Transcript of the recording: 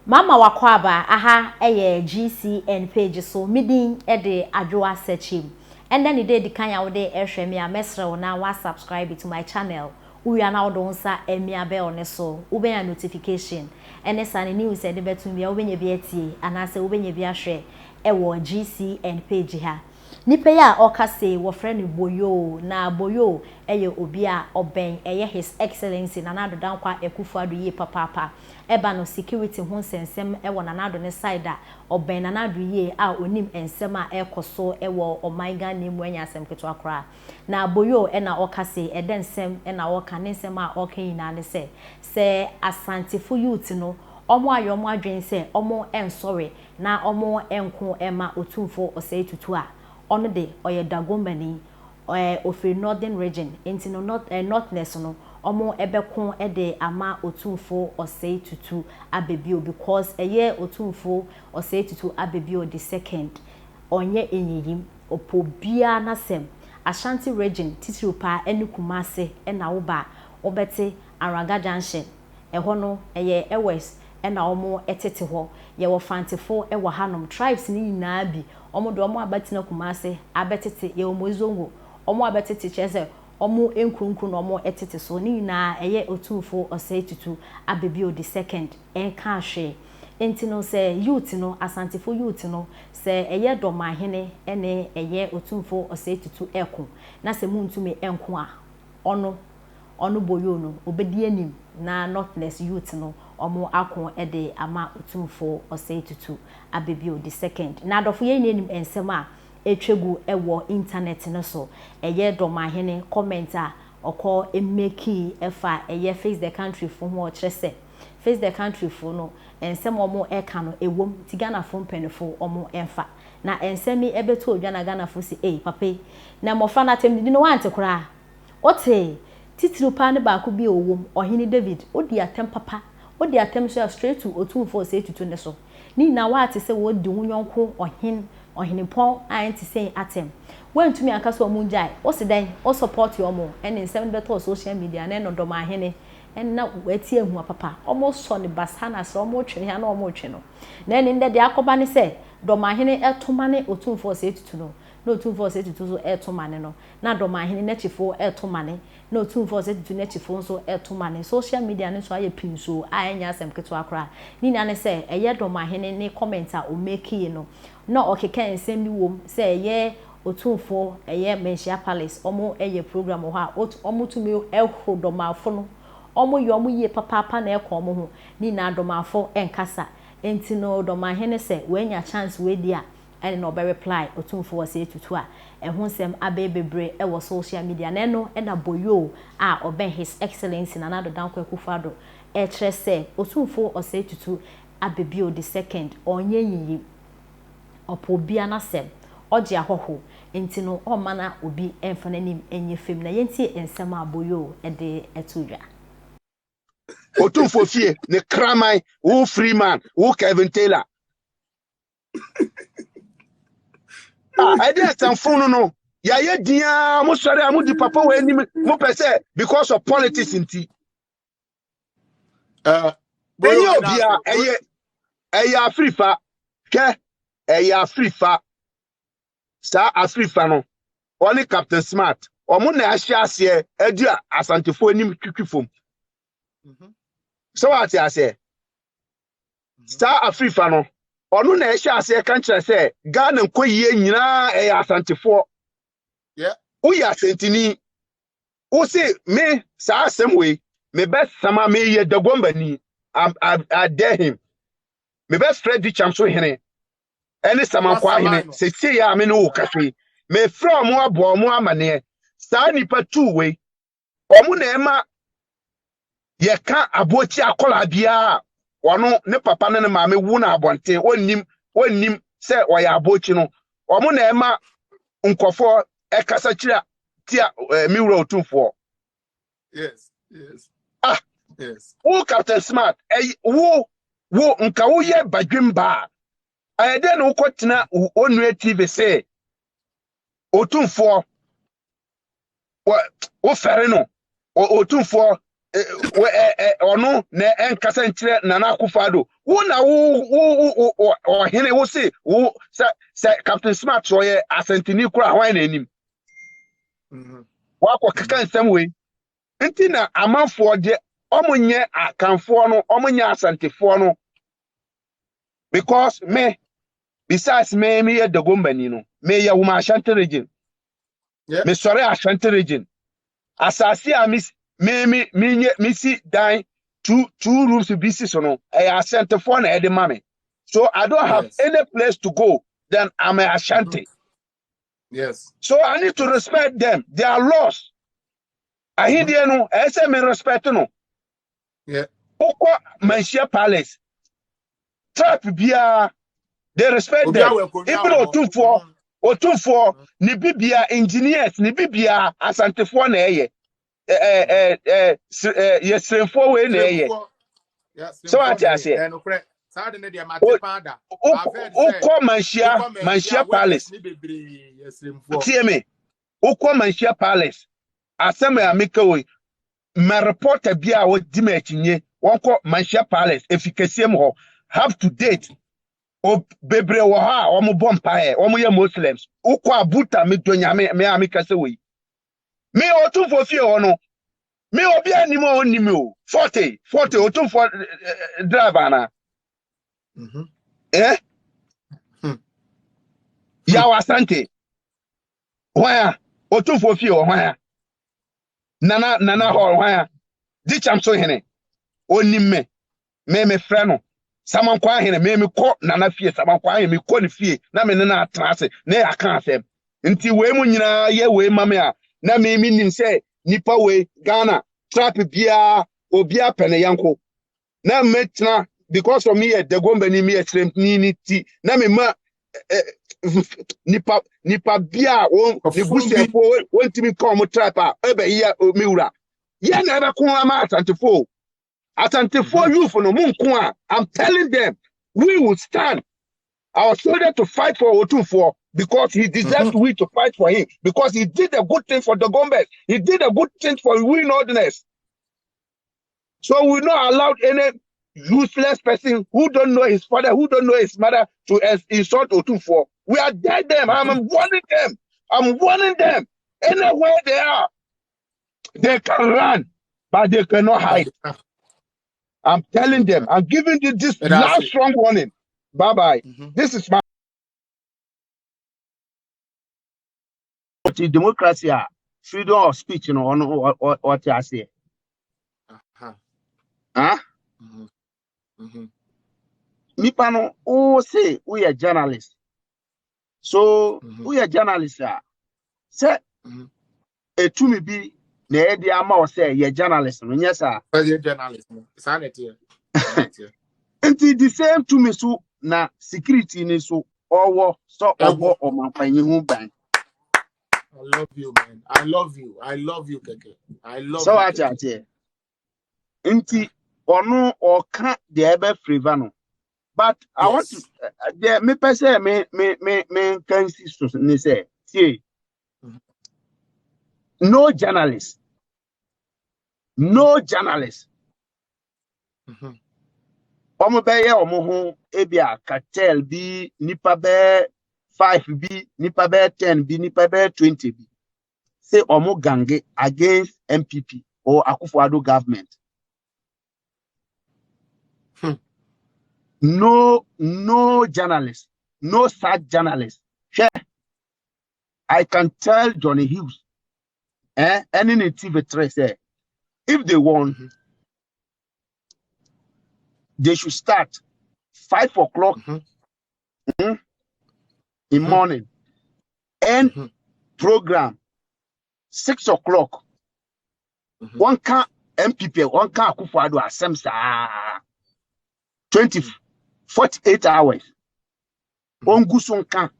Mama wakwaba aha eye GCN page so midin e de adwoa searchim. And then the day the kanya wo de ehwe me a mesre na wa subscribe to my channel. Uya na wo nsa emia bell ne so. Ube ya notification. Ene sane news e de betum bia obenye bi atie anase obenye bi ahwe e wo GCN page ha. Nipa ya okase wo frɛ no boyo na boyo eye obi a oben eye his excellency na nado dankwa ekufuado ye papa eba no security ho sensem e wo na nado ne side a oben na nado ye a onim ensem a ekoso e wo omaiga ne mu anya asem keto akra na boyo e na okase e den nsem e na oka ne nsem a oka yina ne se Asante for youth no omo ayomo adwen se omo ensori na omo enko ema Otumfuo osei tutu a ono de oye Dagombani ofi northern region enti no northness no omo ebekon de ama Otumfuo osei tutu abebio because eye Otumfuo osei tutu abebio the second onye enyiyim opobia na sem Asante region titirupa enukumase na wo ba obete Araga junction eho no eye west na omo etete ho ye wo fantefo wo hanom tribes ni nyina bi omo do omo abatina kumase abetete ye omo zongo omo abetete chese omo enkunkun no omo etete so ni nyina eye Otumfuo osei tutu abebi o the second enka hwe enti no se youth no Asantefo youth no se eye domahene ene eye Otumfuo osei tutu eko na se muntumi enko a ono boyo no obedi anim na northness youth no omo akon ede ama Otumfuo osei tutu abebio the second na adofo ye nenim ensem a etwegu ewo internet no so eye domahene comment a okọ emeki efa eye face the country fo ho okyerese face the country fo no ensem omo eka no ewom tigana fo mpenefo omo emfa na ensemi ebeto odwana gana fo si papa na mofa na tem di no wante kura ote titirupa ne ba ko bi owom ohene David odi atem papa odi atem so straight to Otumfuo osei tutu ne so ni na wa ate se wo di hunyonko ohene pon anti say atem wantumi akaso omunjai o se dan o support yo mo ene nsem beto social media na no do ma hene en na wati ehu papa omo so ne basana so omo twene ha na omo twe no na ene nde de akoba ne se do ma hene etoma ne Otumfuo osei tutu no na Otumfuo osei tutu so etoma ne no na do ma hene na chifo etoma ne na Otumfuo osei tutu na chifo so etoma ne social media ne so aye pinso a enya asem keto akra ni na ne se eye do ma hene ne commenter o make no na okeka ensem ni wom se eye Otumfuo eye Menshia Palace omo eye program ho a omo tumi ehwo do mafo no omo ye omo ye papa na ekọ omo ho ni na do mafo enkasa enti no do ma hene se wenya chance we dia ene no be reply Otumfuo osei tutu a ehun sem abebebre ewo social media na no na boyo a oben his excellency na nado dankwa Akufo-Addo kire se Otumfuo osei tutu abebio the second onye yiyi opobia na sem oje ahoho enti no o mana obi enfana nim enye fem na yentie ensem aboyo de etudwa Otumfuo fie ne kramai wo Freeman wo Kevin Taylor I did some phone no ya ye dia mo sori amudi papa we nim mo pese because of politics inti enye obia eye Afrifa ke eye Afrifa sa Afrifa no only Captain Smart omo na ahia ase adua Asantefo nim twitwifom so what I say sa Afrifa no onu na ehia ase kan kire se Ghana nkoyie nyina Asantefo uya sentini o say me sa asem we me best sama me ye Dagombani I dare him me best Fred Chamso hene ene sama kwa hene se tie ya me no kaswe me from mo abo mo amane sa nipa two we omo na ema ye ka abochi akola bia wono ne papa ne maame wu na abonte onnim se oya abochi no omo na ema nkofo ekasa kira tia miwura Otumfuo yes yes wo Captain Smart wo nka wo ye badwemba ayede no kwotena onua TV se Otumfuo wo fere no Otumfuo ono na enkasa nkyere Nana Akufo-Addo wo na wo hene wo se wo say Captain Smart so ye asantini kura hwan na anim wa ko kaka nsam we nti na amanfo de omunye akanfo no omunye asantefo no because me besides me ye Dagombani no me ye Wuma Ashanti region me sorry Ashanti region asase a me see die two rooms to be so no I Asante for na ede mame so I don't have any place to go then I'm a Ashanti. Yes. So I need to respect them. They are lost. I hear they no I say me respect no. Yeah. Oko Manshia Palace. Trap bia they respect them. Even Otumfuo ni bibia engineers ni bibia asantefo na eye yesremfo we na eye. So what I say? Oko Manshia Palace. See me. Oko Manshia Palace. Aseme amika we my reporter bia wo di ma chinye wonko Manshia Palace efikasie mo have to date o bebre wo ha o mo bompae o mo ye Muslims uko abuta me donya me amika se we me Otumfuo fie ho no me obi animo onimi o 40 Otumfuo driver na ya Asante hwan Otumfuo fie ho hwan nana ho hwan di chamso hene onime me frɛ samankwa hene me kɔ nana fie samankwa hene me kɔ ne fie na me na atrase na aka asɛm nti we mu nyina ye we mame a na me nim sɛ nipa we Ghana trap bia obi apene yanko na metna because of me Dagombani me extreme ti na me ma nipa bia won nebusiafo wontimi kɔ mo trap a ebe ya mewura ye na ebe ko ama Asantefo youth no munko. I'm telling them we will stand our soldier to fight for Otumfuo because he deserves we to fight for him because he did a good thing for the Dagombas. He did a good thing for we Northerners. So we not allowed any useless person who don't know his father, who don't know his mother to insult Otumfuo. We are dead them. I'm warning them. I'm warning them. Anywhere they are, they can run, but they cannot hide. I'm telling them, I'm giving you this last strong warning. Bye-bye. This is my democracy, freedom of speech, you know, what I say. Me pano, say we are journalists. So we are journalists. Say, to me be the idea more say you're journalist. Yes, sir. You're journalist. Sanity. Until the same to me so na security ni so or stop or man bank. I love you, man. I love you, Keke. I love so you. So I say, until ono or can't the ever free vano. But I want to there me per se me can say see no journalist. Omo beye omo ho ebia cartel bi nipa be 5 bi nipa be 10 bi nipa be 20 bi say omo gange against MPP or Akufo-Addo government. No journalist, no such journalist. I can tell Johnny Hughes any native trace if they want they should start 5 o'clock in morning and program 6 o'clock. One can MPP, one can Akufo-Addo assemble 48 hours. On Guson can